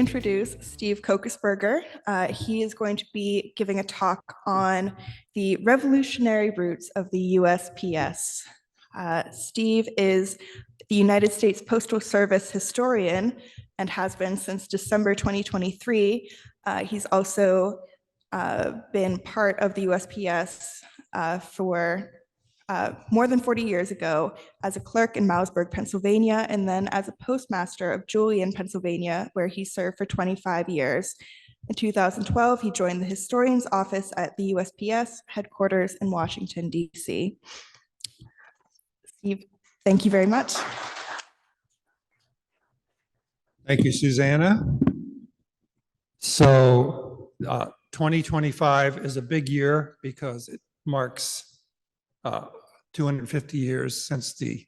introduce Steve Kochersperger. He is going to be giving a talk on the revolutionary roots of the USPS. Steve is the United States Postal Service historian and has been since December 2023. He's also been part of the USPS for more than 40 years ago as a clerk in Mouseburg, Pennsylvania, and then as a postmaster of Julian, Pennsylvania, where he served for 25 years. In 2012, he joined the historian's office at the USPS headquarters in Washington, D.C. Steve, thank you very much. Thank you, Susanna. So 2025 is a big year because it marks 250 years since the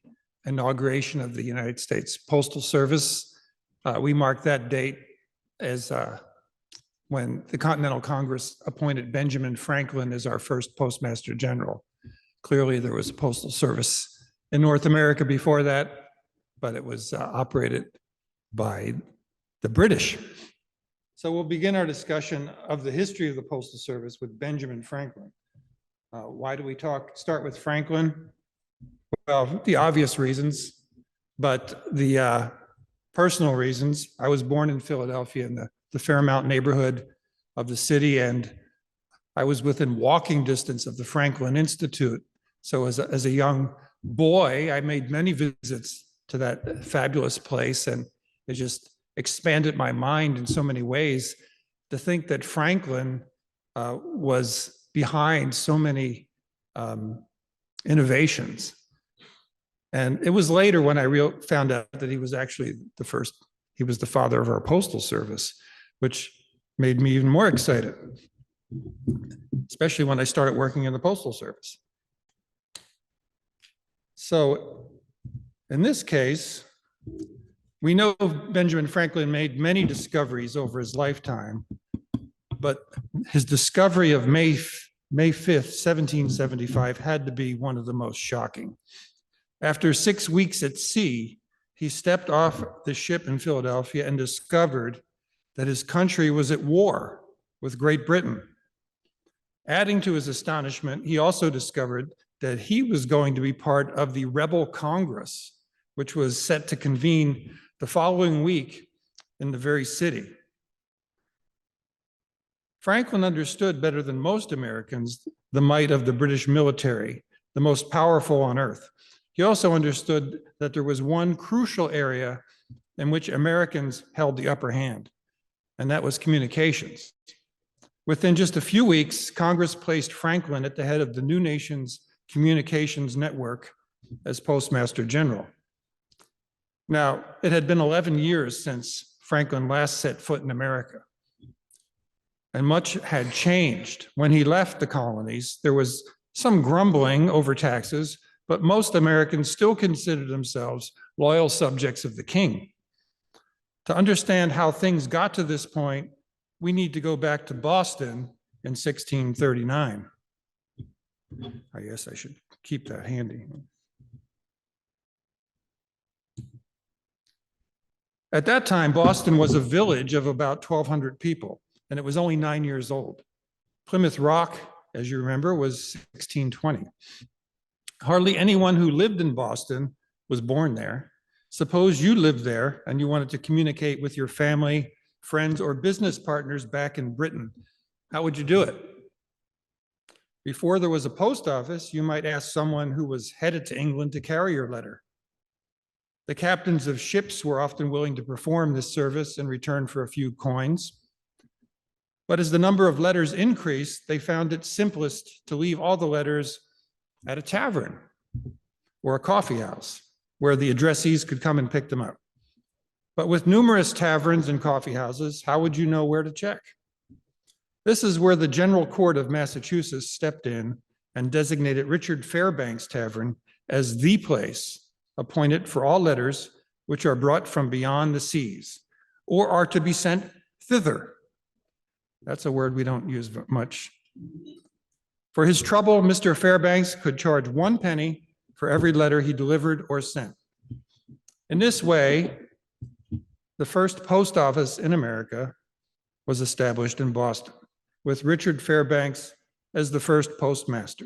inauguration of the United States Postal Service. We mark that date as when the Continental Congress appointed Benjamin Franklin as our first Postmaster General. Clearly, there was a postal service in North America before that, but it was operated by the British. So we'll begin our discussion of the history of the Postal Service with Benjamin Franklin. Why do we start with Franklin? Well, the obvious reasons, but the personal reasons. I was born in Philadelphia in the Fairmount neighborhood of the city, and I was within walking distance of the Franklin Institute. So as a young boy, I made many visits to that fabulous place, and it just expanded my mind in so many ways to think that Franklin was behind so many innovations. And it was later when I found out that he was actually he was the father of our postal service, which made me even more excited, especially when I started working in the Postal Service. So in this case, we know Benjamin Franklin made many discoveries over his lifetime, but his discovery of May 5th, 1775 had to be one of the most shocking. After 6 weeks at sea, he stepped off the ship in Philadelphia and discovered that his country was at war with Great Britain. Adding to his astonishment, he also discovered that he was going to be part of the rebel Congress, which was set to convene the following week in the very city. Franklin understood better than most Americans the might of the British military, the most powerful on earth. He also understood that there was one crucial area in which Americans held the upper hand, and that was communications. Within just a few weeks, Congress placed Franklin at the head of the new nation's communications network as Postmaster General. Now, it had been 11 years since Franklin last set foot in America, and much had changed. When he left the colonies, there was some grumbling over taxes, but most Americans still considered themselves loyal subjects of the king. To understand how things got to this point, we need to go back to Boston in 1639. I guess I should keep that handy. At that time, Boston was a village of about 1,200 people, and it was only 9 years old. Plymouth Rock, as you remember, was 1620. Hardly anyone who lived in Boston was born there. Suppose you lived there and you wanted to communicate with your family, friends, or business partners back in Britain. How would you do it? Before there was a post office, you might ask someone who was headed to England to carry your letter. The captains of ships were often willing to perform this service in return for a few coins. But as the number of letters increased, they found it simplest to leave all the letters at a tavern or a coffee house where the addressees could come and pick them up. But with numerous taverns and coffee houses, how would you know where to check? This is where the General Court of Massachusetts stepped in and designated Richard Fairbank's Tavern as the place appointed for all letters which are brought from beyond the seas or are to be sent thither. That's a word we don't use much. For his trouble, Mr. Fairbanks could charge 1 penny for every letter he delivered or sent. In this way, The first post office in America was established in Boston, with Richard Fairbanks as the first postmaster.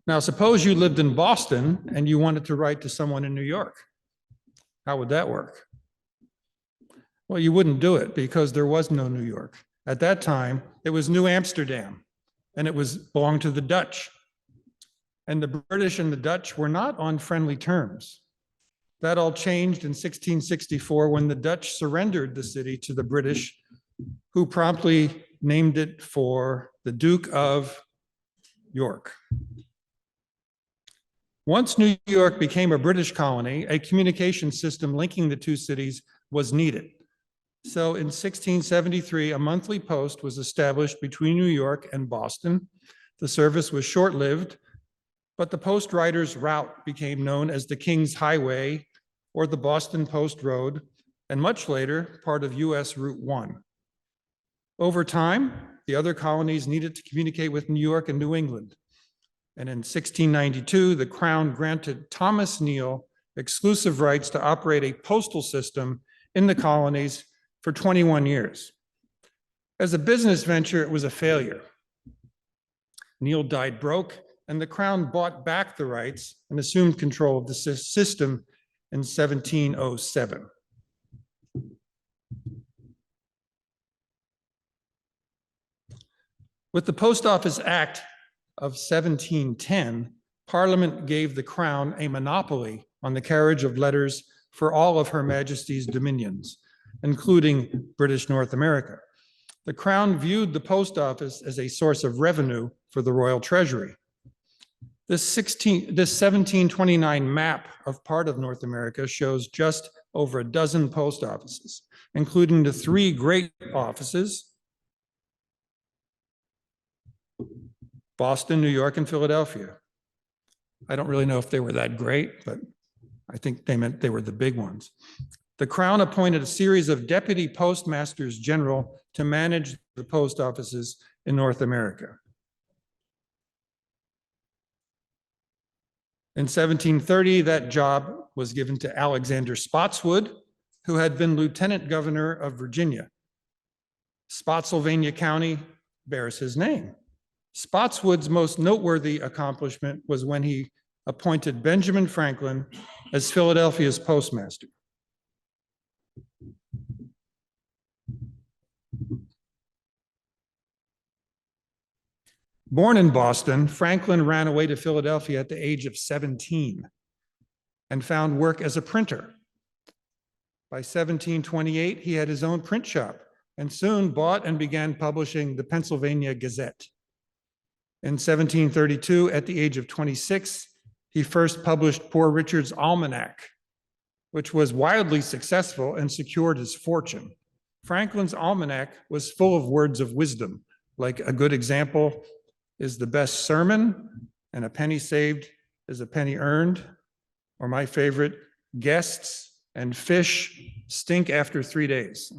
Now, suppose you lived in Boston and you wanted to write to someone in New York. How would that work? Well, you wouldn't do it because there was no New York. At that time, it was New Amsterdam, and it belonged to the Dutch. And the British and the Dutch were not on friendly terms. That all changed in 1664 when the Dutch surrendered the city to the British, who promptly named it for the Duke of York. Once New York became a British colony, a communication system linking the two cities was needed. So in 1673, a monthly post was established between New York and Boston. The service was short-lived, but the post rider's route became known as the King's Highway or the Boston Post Road, and much later, part of US Route 1. Over time, the other colonies needed to communicate with New York and New England. And in 1692, the Crown granted Thomas Neal exclusive rights to operate a postal system in the colonies for 21 years. As a business venture, it was a failure. Neal died broke, and the Crown bought back the rights and assumed control of the system in 1707. With the Post Office Act of 1710, Parliament gave the Crown a monopoly on the carriage of letters for all of Her Majesty's dominions, including British North America. The Crown viewed the post office as a source of revenue for the royal treasury. This 1729 map of part of North America shows just over a dozen post offices, including the three great offices: Boston, New York, and Philadelphia. I don't really know if they were that great, but I think they meant they were the big ones. The Crown appointed a series of deputy postmasters general to manage the post offices in North America. In 1730, that job was given to Alexander Spotswood, who had been lieutenant governor of Virginia. Spotsylvania County bears his name. Spotswood's most noteworthy accomplishment was when he appointed Benjamin Franklin as Philadelphia's postmaster. Born in Boston, Franklin ran away to Philadelphia at the age of 17 and found work as a printer. By 1728, he had his own print shop and soon bought and began publishing the Pennsylvania Gazette. In 1732, at the age of 26, he first published Poor Richard's Almanac, which was wildly successful and secured his fortune. Franklin's Almanac was full of words of wisdom, like a good example is the best sermon, and a penny saved is a penny earned, or my favorite, guests and fish stink after 3 days.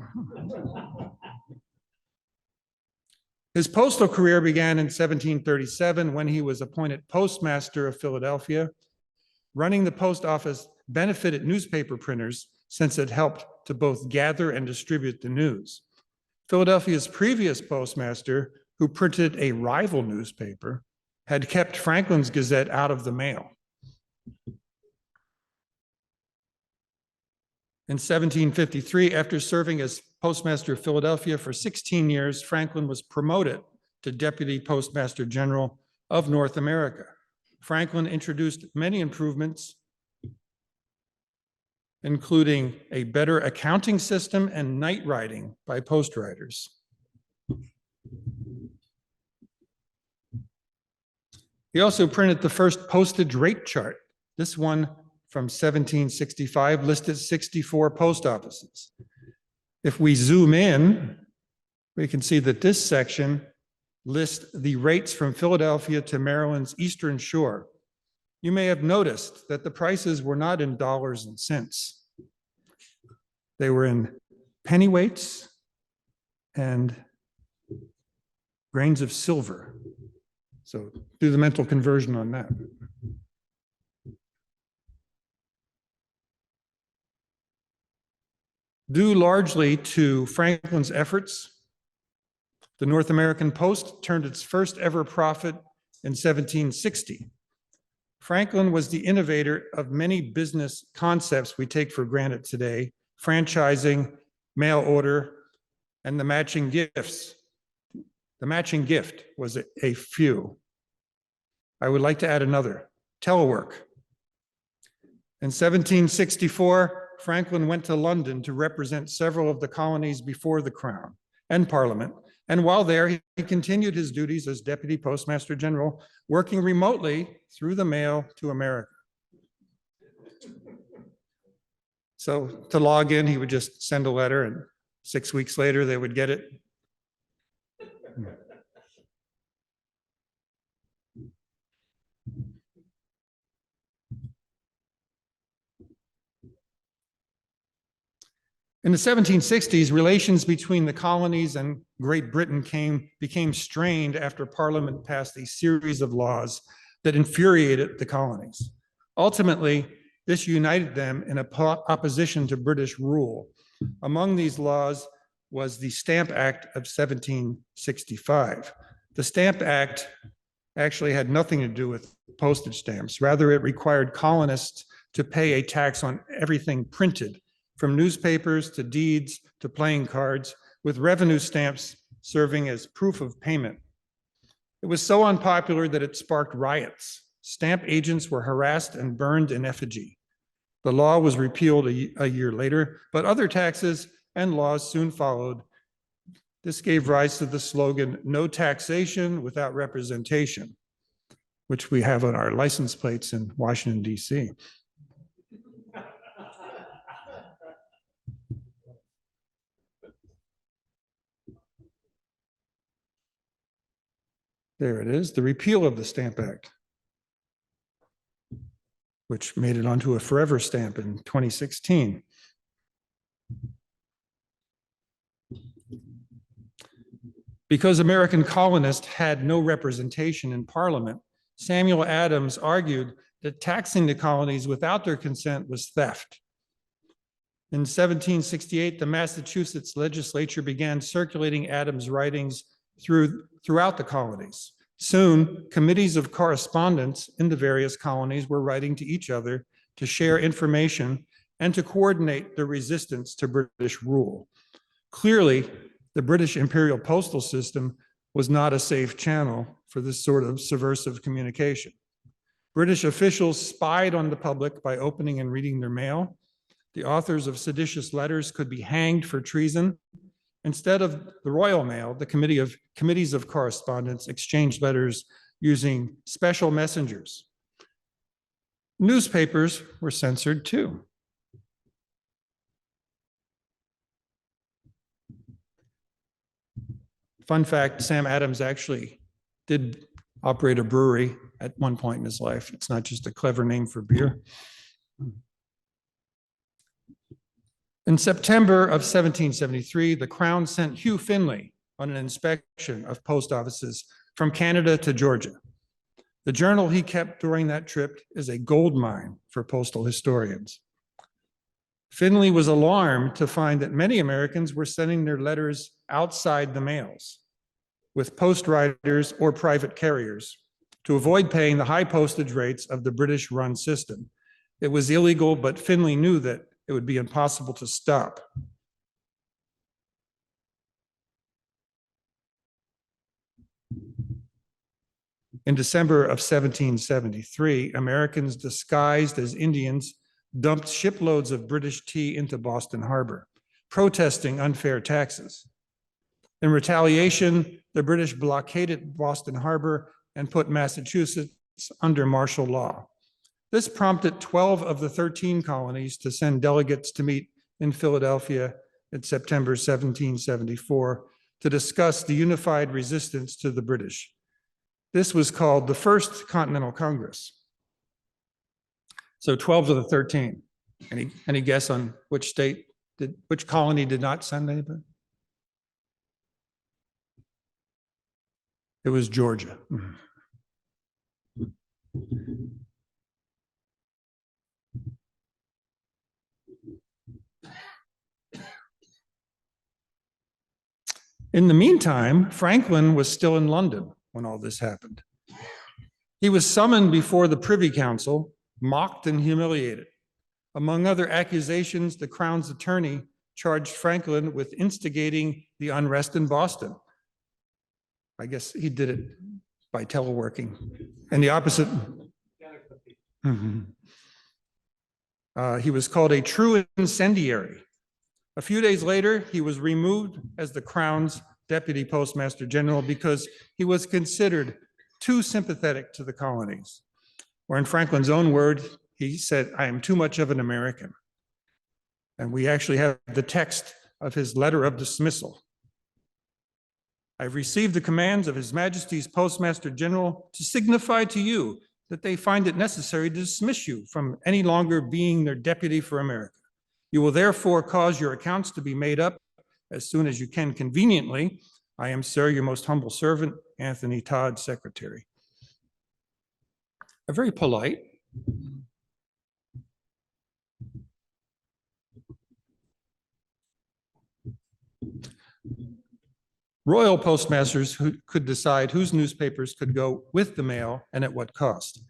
His postal career began in 1737 when he was appointed postmaster of Philadelphia. Running the post office benefited newspaper printers since it helped to both gather and distribute the news. Philadelphia's previous postmaster, who printed a rival newspaper, had kept Franklin's Gazette out of the mail. In 1753, after serving as postmaster of Philadelphia for 16 years, Franklin was promoted to deputy postmaster general of North America. Franklin introduced many improvements, including a better accounting system and night writing by postwriters. He also printed the first postage rate chart. This one from 1765 listed 64 post offices. If we zoom in, we can see that this section lists the rates from Philadelphia to Maryland's Eastern Shore. You may have noticed that the prices were not in dollars and cents. They were in pennyweights and grains of silver. So do the mental conversion on that. Due largely to Franklin's efforts, the North American Post turned its first ever profit in 1760. Franklin was the innovator of many business concepts we take for granted today: franchising, mail order, and the matching gifts. The matching gift was a few. I would like to add another: telework. In 1764, Franklin went to London to represent several of the colonies before the Crown and Parliament. And while there, he continued his duties as Deputy Postmaster General, working remotely through the mail to America. So to log in, he would just send a letter, and 6 weeks later, they would get it. In the 1760s, relations between the colonies and Great Britain became strained after Parliament passed a series of laws that infuriated the colonies. Ultimately, this united them in opposition to British rule. Among these laws was the Stamp Act of 1765. The Stamp Act actually had nothing to do with postage stamps. Rather, it required colonists to pay a tax on everything printed, from newspapers to deeds to playing cards, with revenue stamps serving as proof of payment. It was so unpopular that it sparked riots. Stamp agents were harassed and burned in effigy. The law was repealed a year later, but other taxes and laws soon followed. This gave rise to the slogan, "No taxation without representation," which we have on our license plates in Washington, D.C. There it is, the repeal of the Stamp Act, which made it onto a forever stamp in 2016. Because American colonists had no representation in Parliament, Samuel Adams argued that taxing the colonies without their consent was theft. In 1768, the Massachusetts legislature began circulating Adams' writings throughout the colonies. Soon, committees of correspondence in the various colonies were writing to each other to share information and to coordinate the resistance to British rule. Clearly, the British imperial postal system was not a safe channel for this sort of subversive communication. British officials spied on the public by opening and reading their mail. The authors of seditious letters could be hanged for treason. Instead of the Royal Mail, the committees of correspondence exchanged letters using special messengers. Newspapers were censored too. Fun fact, Sam Adams actually did operate a brewery at one point in his life. It's not just a clever name for beer. In September of 1773, the Crown sent Hugh Finley on an inspection of post offices from Canada to Georgia. The journal he kept during that trip is a gold mine for postal historians. Finley was alarmed to find that many Americans were sending their letters outside the mails with post riders or private carriers to avoid paying the high postage rates of the British-run system. It was illegal, but Finley knew that it would be impossible to stop. In December of 1773, Americans disguised as Indians dumped shiploads of British tea into Boston Harbor, protesting unfair taxes. In retaliation, the British blockaded Boston Harbor and put Massachusetts under martial law. This prompted 12 of the 13 colonies to send delegates to meet in Philadelphia in September 1774 to discuss the unified resistance to the British. This was called the First Continental Congress. So 12 of the 13. Any guess on which which colony did not send anybody? It was Georgia. In the meantime, Franklin was still in London when all this happened. He was summoned before the Privy Council, mocked and humiliated. Among other accusations, the Crown's attorney charged Franklin with instigating the unrest in Boston. I guess he did it by teleworking. And the opposite. He was called a true incendiary. A few days later, he was removed as the Crown's deputy postmaster general because he was considered too sympathetic to the colonies. Or in Franklin's own words, he said, "I am too much of an American." And we actually have the text of his letter of dismissal. "I've received the commands of His Majesty's Postmaster General to signify to you that they find it necessary to dismiss you from any longer being their deputy for America. You will therefore cause your accounts to be made up as soon as you can conveniently. I am, sir, your most humble servant, Anthony Todd, Secretary." A very polite. Royal postmasters who could decide whose newspapers could go with the mail and at what cost.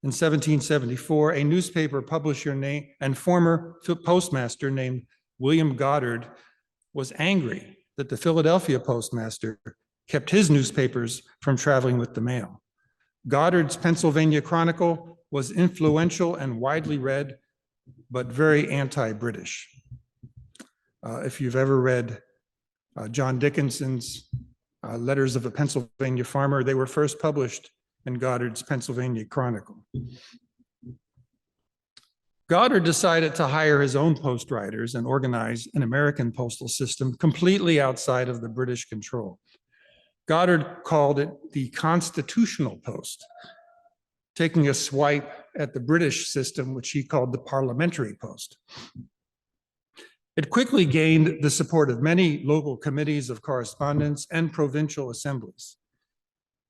In 1774, a newspaper publisher and former postmaster named William Goddard was angry that the Philadelphia postmaster kept his newspapers from traveling with the mail. Goddard's Pennsylvania Chronicle was influential and widely read, but very anti-British. If you've ever read John Dickinson's Letters of a Pennsylvania Farmer, they were first published in Goddard's Pennsylvania Chronicle. Goddard decided to hire his own post riders and organize an American postal system completely outside of the British control. Goddard called it the Constitutional Post, taking a swipe at the British system, which he called the Parliamentary Post. It quickly gained the support of many local committees of correspondence and provincial assemblies.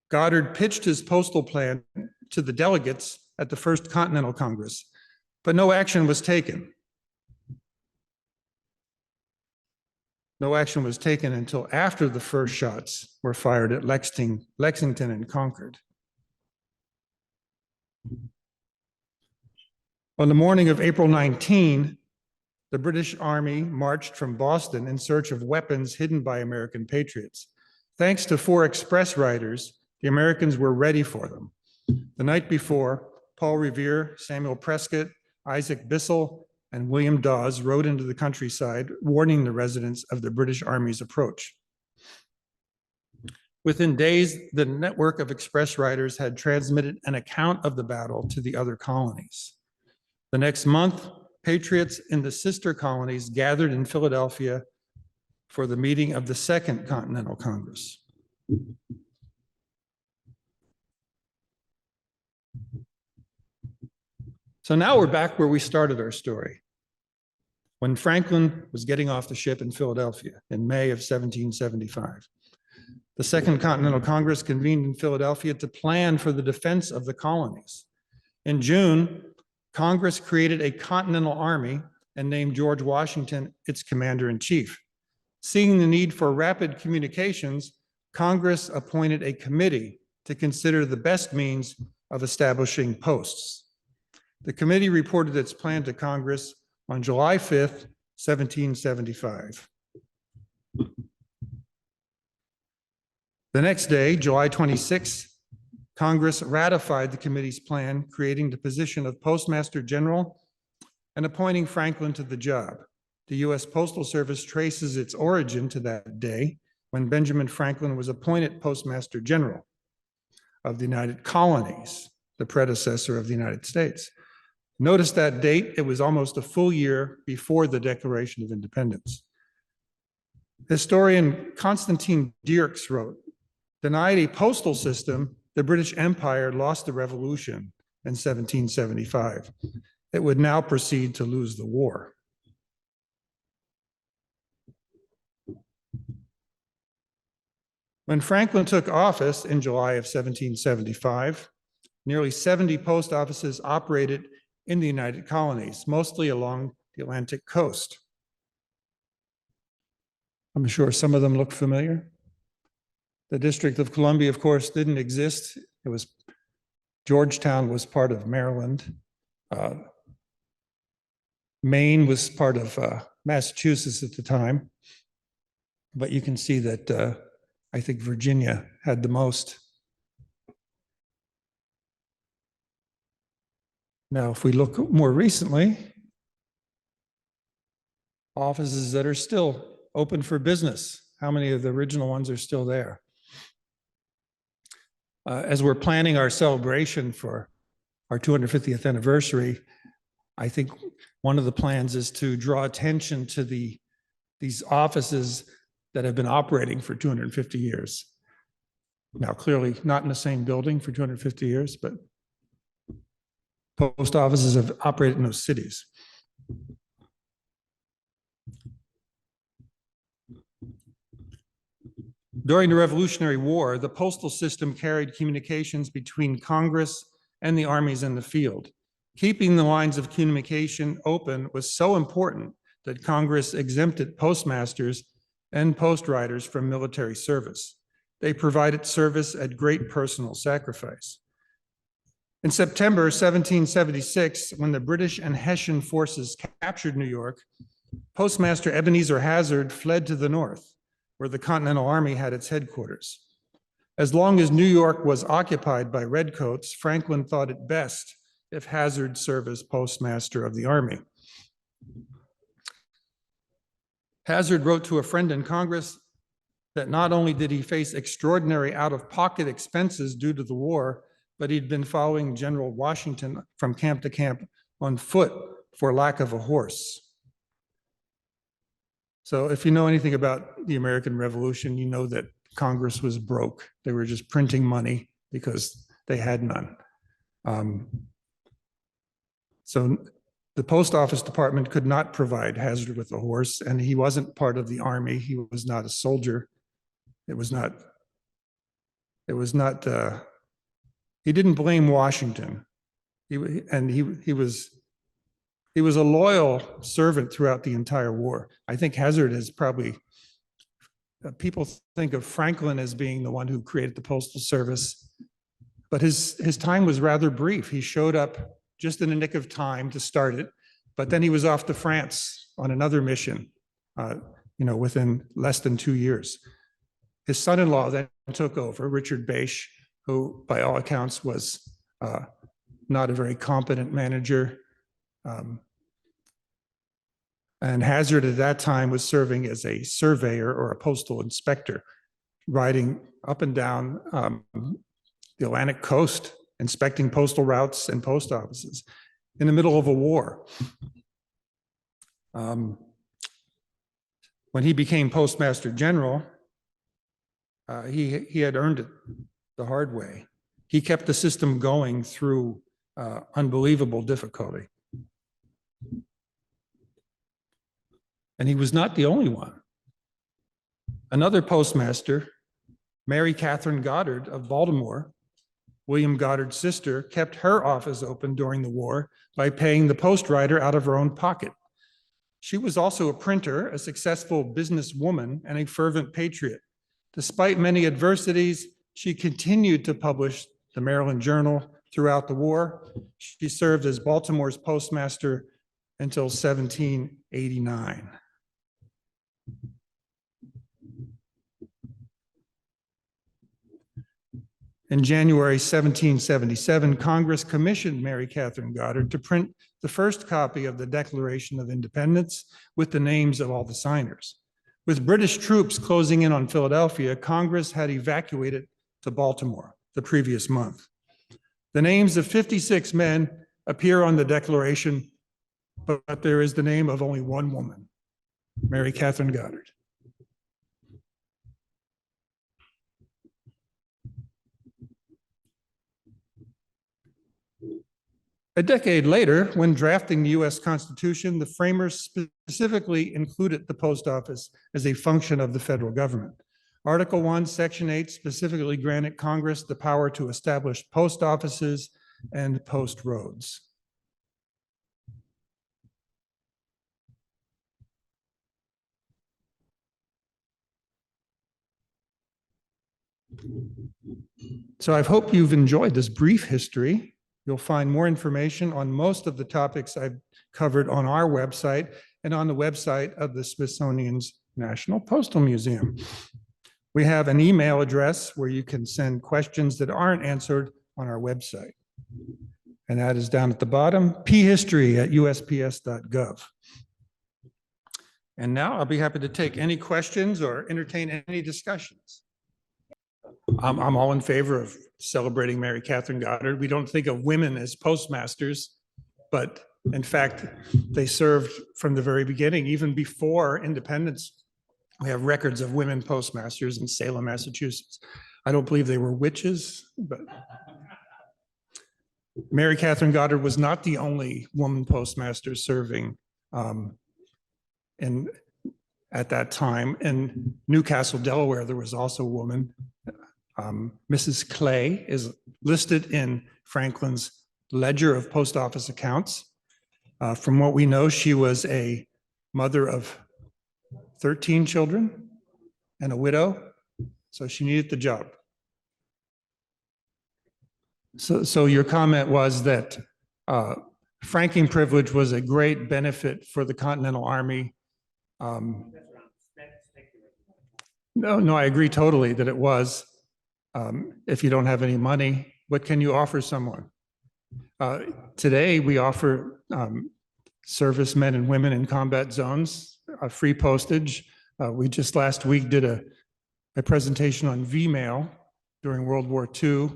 Goddard pitched his postal plan to the delegates at the First Continental Congress, but no action was taken. No action was taken until after the first shots were fired at Lexington and Concord. On the morning of April 19, the British Army marched from Boston in search of weapons hidden by American patriots. Thanks to 4 express riders, the Americans were ready for them. The night before, Paul Revere, Samuel Prescott, Isaac Bissell, and William Dawes rode into the countryside, warning the residents of the British Army's approach. Within days, the network of express riders had transmitted an account of the battle to the other colonies. The next month, patriots in the sister colonies gathered in Philadelphia for the meeting of the Second Continental Congress. So now we're back where we started our story, when Franklin was getting off the ship in Philadelphia in May of 1775. The Second Continental Congress convened in Philadelphia to plan for the defense of the colonies. In June, Congress created a Continental Army and named George Washington its commander-in-chief. Seeing the need for rapid communications, Congress appointed a committee to consider the best means of establishing posts. The committee reported its plan to Congress on July 5th, 1775. The next day, July 26th, Congress ratified the committee's plan, creating the position of Postmaster General and appointing Franklin to the job. The U.S. Postal Service traces its origin to that day when Benjamin Franklin was appointed Postmaster General of the United Colonies, the predecessor of the United States. Notice that date, it was almost a full year before the Declaration of Independence. Historian Constantine Dierks wrote, "Denied a postal system, the British Empire lost the Revolution in 1775. It would now proceed to lose the war." When Franklin took office in July of 1775, Nearly 70 post offices operated in the United Colonies, mostly along the Atlantic coast. I'm sure some of them look familiar. The District of Columbia, of course, didn't exist. Georgetown was part of Maryland. Maine was part of Massachusetts at the time. But you can see that I think Virginia had the most. Now, if we look more recently, offices that are still open for business, how many of the original ones are still there? As we're planning our celebration for our 250th anniversary, I think one of the plans is to draw attention to these offices that have been operating for 250 years. Now, clearly not in the same building for 250 years, but post offices have operated in those cities. During the Revolutionary War, the postal system carried communications between Congress and the armies in the field. Keeping the lines of communication open was so important that Congress exempted postmasters and post riders from military service. They provided service at great personal sacrifice. In September 1776, when the British and Hessian forces captured New York, Postmaster Ebenezer Hazard fled to the north, where the Continental Army had its headquarters. As long as New York was occupied by redcoats, Franklin thought it best if Hazard served as postmaster of the army. Hazard wrote to a friend in Congress that not only did he face extraordinary out-of-pocket expenses due to the war, but he'd been following General Washington from camp to camp on foot for lack of a horse. So if you know anything about the American Revolution, you know that Congress was broke. They were just printing money because they had none. So the post office department could not provide Hazard with a horse, and he wasn't part of the army. He was not a soldier. He didn't blame Washington. He was a loyal servant throughout the entire war. I think Hazard is probably, people think of Franklin as being the one who created the Postal Service, but his time was rather brief. He showed up just in the nick of time to start it, but then he was off to France on another mission, within less than 2 years. His son-in-law then took over, Richard Bache, who by all accounts was not a very competent manager. And Hazard at that time was serving as a surveyor or a postal inspector, riding up and down the Atlantic coast, inspecting postal routes and post offices in the middle of a war. When he became Postmaster General, he had earned it the hard way. He kept the system going through unbelievable difficulty. And he was not the only one. Another postmaster, Mary Catherine Goddard of Baltimore, William Goddard's sister, kept her office open during the war by paying the post rider out of her own pocket. She was also a printer, a successful businesswoman, and a fervent patriot. Despite many adversities, she continued to publish the Maryland Journal throughout the war. She served as Baltimore's postmaster until 1789. In January 1777, Congress commissioned Mary Catherine Goddard to print the first copy of the Declaration of Independence with the names of all the signers. With British troops closing in on Philadelphia, Congress had evacuated to Baltimore the previous month. The names of 56 men appear on the Declaration, but there is the name of only one woman, Mary Catherine Goddard. A decade later, when drafting the US Constitution, the framers specifically included the post office as a function of the federal government. Article 1, Section 8 specifically granted Congress the power to establish post offices and post roads. So I hope you've enjoyed this brief history. You'll find more information on most of the topics I've covered on our website and on the website of the Smithsonian's National Postal Museum. We have an email address where you can send questions that aren't answered on our website. And that is down at the bottom, phistory@usps.gov. And now I'll be happy to take any questions or entertain any discussions. I'm all in favor of celebrating Mary Catherine Goddard. We don't think of women as postmasters, but in fact, they served from the very beginning, even before independence. We have records of women postmasters in Salem, Massachusetts. I don't believe they were witches, but Mary Catherine Goddard was not the only woman postmaster serving at that time. In Newcastle, Delaware, there was also a woman. Mrs. Clay is listed in Franklin's ledger of post office accounts. From what we know, she was a mother of 13 children and a widow, so she needed the job. So your comment was that franking privilege was a great benefit for the Continental Army. No, I agree totally that it was. If you don't have any money, what can you offer someone? Today, we offer servicemen and women in combat zones free postage. We just last week did a presentation on V-mail during World War II,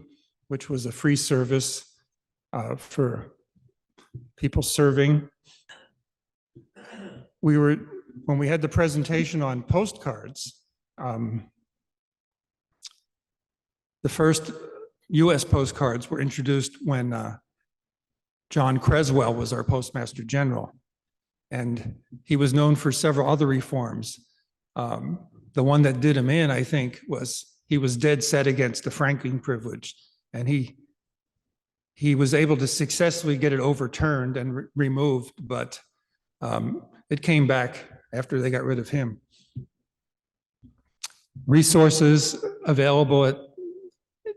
which was a free service for people serving. When we had the presentation on postcards, the first US postcards were introduced when John Creswell was our Postmaster General. And he was known for several other reforms. The one that did him in, I think, was he was dead set against the franking privilege. And he was able to successfully get it overturned and removed, but it came back after they got rid of him. Resources available at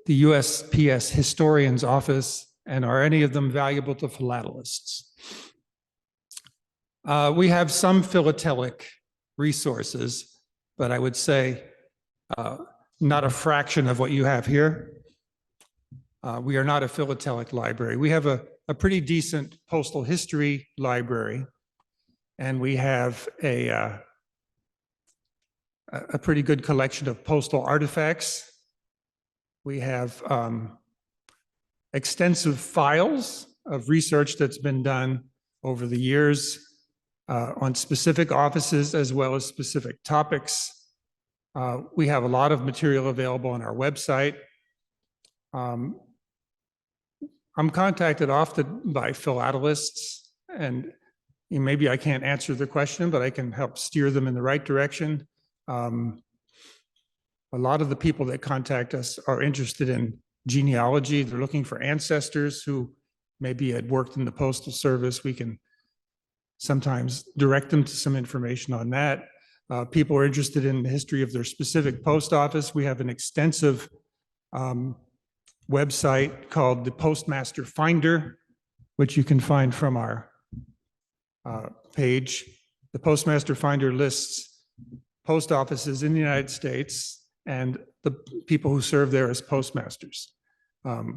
the USPS Historian's office, and are any of them valuable to philatelists? We have some philatelic resources, but I would say not a fraction of what you have here. We are not a philatelic library. We have a pretty decent postal history library, and we have a pretty good collection of postal artifacts. We have extensive files of research that's been done over the years on specific offices as well as specific topics. We have a lot of material available on our website. I'm contacted often by philatelists, and maybe I can't answer the question, but I can help steer them in the right direction. A lot of the people that contact us are interested in genealogy. They're looking for ancestors who maybe had worked in the Postal Service. We can sometimes direct them to some information on that. People are interested in the history of their specific post office. We have an extensive website called the Postmaster Finder, which you can find from our page. The Postmaster Finder lists post offices in the United States and the people who serve there as postmasters,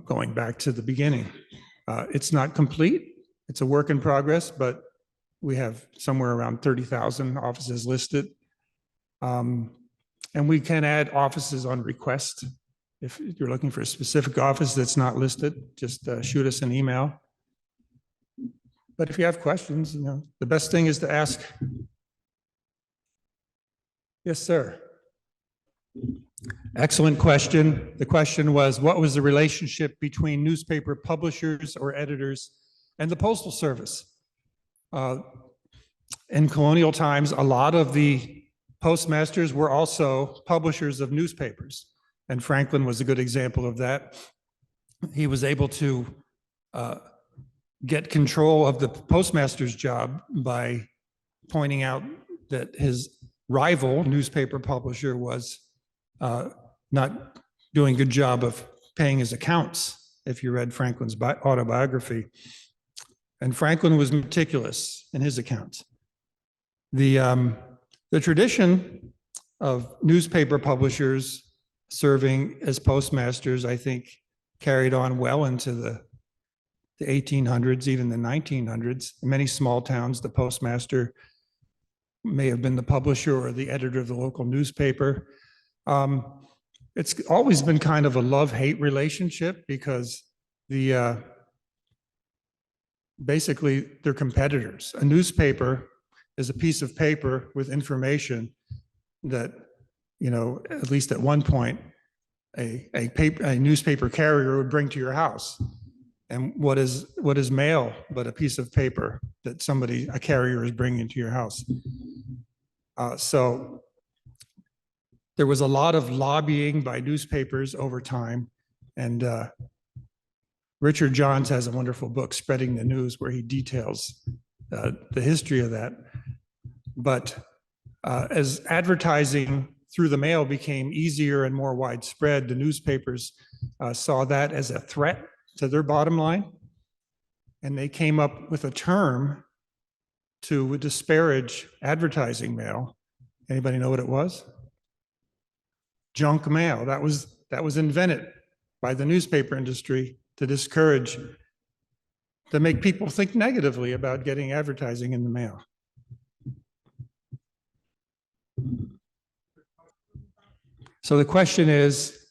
going back to the beginning. It's not complete. It's a work in progress, but we have somewhere around 30,000 offices listed. And we can add offices on request. If you're looking for a specific office that's not listed, just shoot us an email. But if you have questions, the best thing is to ask. Yes, sir. Excellent question. The question was, what was the relationship between newspaper publishers or editors and the Postal Service? In colonial times, a lot of the Postmasters were also publishers of newspapers, and Franklin was a good example of that. He was able to get control of the postmaster's job by pointing out that his rival newspaper publisher was not doing a good job of paying his accounts, if you read Franklin's autobiography. And Franklin was meticulous in his accounts. The tradition of newspaper publishers serving as postmasters, I think, carried on well into the 1800s, even the 1900s. In many small towns, the postmaster may have been the publisher or the editor of the local newspaper. It's always been kind of a love-hate relationship because basically they're competitors. A newspaper is a piece of paper with information that, at least at one point, a newspaper carrier would bring to your house. And what is mail but a piece of paper that a carrier is bringing to your house? So there was a lot of lobbying by newspapers over time. And Richard Johns has a wonderful book, Spreading the News, where he details the history of that. But as advertising through the mail became easier and more widespread, the newspapers saw that as a threat to their bottom line. And they came up with a term to disparage advertising mail. Anybody know what it was? Junk mail. That was invented by the newspaper industry to make people think negatively about getting advertising in the mail. So the question is,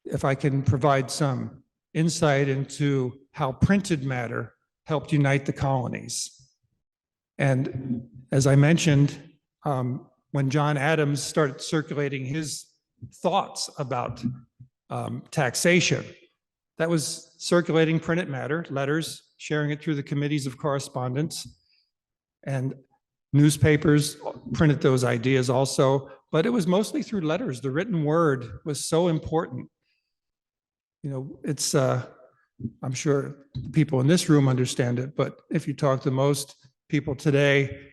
if I can provide some insight into how printed matter helped unite the colonies. And as I mentioned, when John Adams started circulating his thoughts about taxation, that was circulating printed matter, letters, sharing it through the committees of correspondence, and newspapers printed those ideas also, but it was mostly through letters. The written word was so important. It's, I'm sure people in this room understand it, but if you talk to most people today,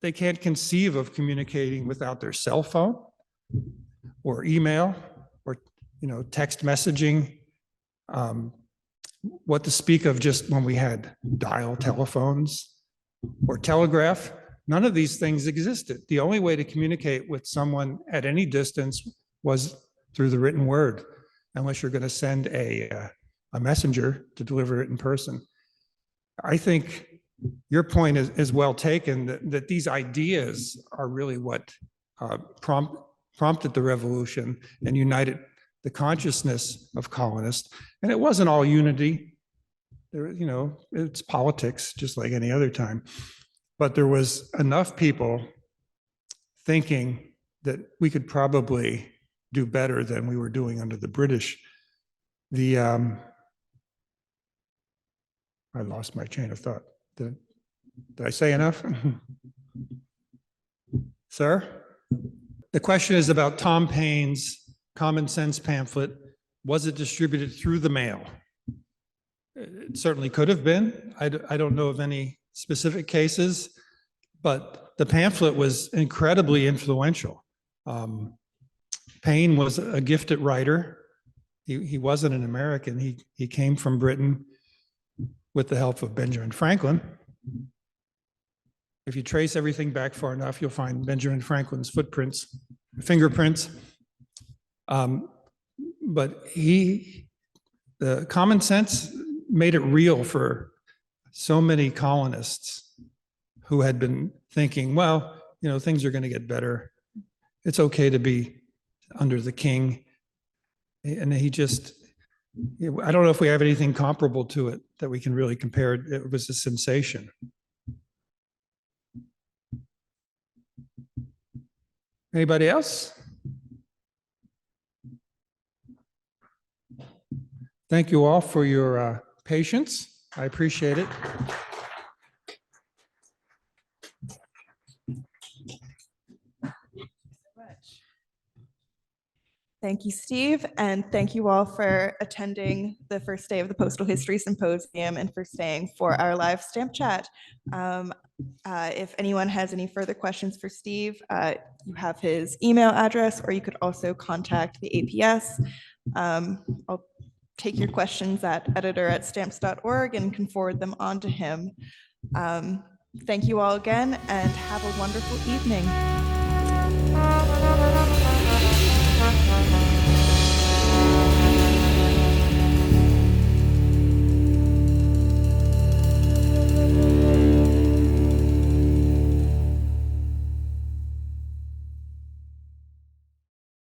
they can't conceive of communicating without their cell phone or email or, text messaging. What to speak of just when we had dial telephones or telegraph. None of these things existed. The only way to communicate with someone at any distance was through the written word, unless you're going to send a messenger to deliver it in person. I think your point is well taken, that these ideas are really what prompted the revolution and united the consciousness of colonists. And it wasn't all unity. It's politics, just like any other time. But there was enough people thinking that we could probably do better than we were doing under the British. I lost my chain of thought. Did I say enough? Sir? The question is about Tom Paine's Common Sense pamphlet. Was it distributed through the mail? It certainly could have been. I don't know of any specific cases, but the pamphlet was incredibly influential. Paine was a gifted writer. He wasn't an American. He came from Britain with the help of Benjamin Franklin. If you trace everything back far enough, you'll find Benjamin Franklin's fingerprints. But the Common Sense made it real for so many colonists who had been thinking, well, things are going to get better. It's okay to be under the king. And I don't know if we have anything comparable to it that we can really compare. It was a sensation. Anybody else? Thank you all for your patience. I appreciate it. Thank you, Steve, and thank you all for attending the first day of the Postal History Symposium and for staying for our live stamp chat. If anyone has any further questions for Steve, you have his email address, or you could also contact the APS. I'll take your questions at editor@stamps.org and can forward them on to him. Thank you all again and have a wonderful evening.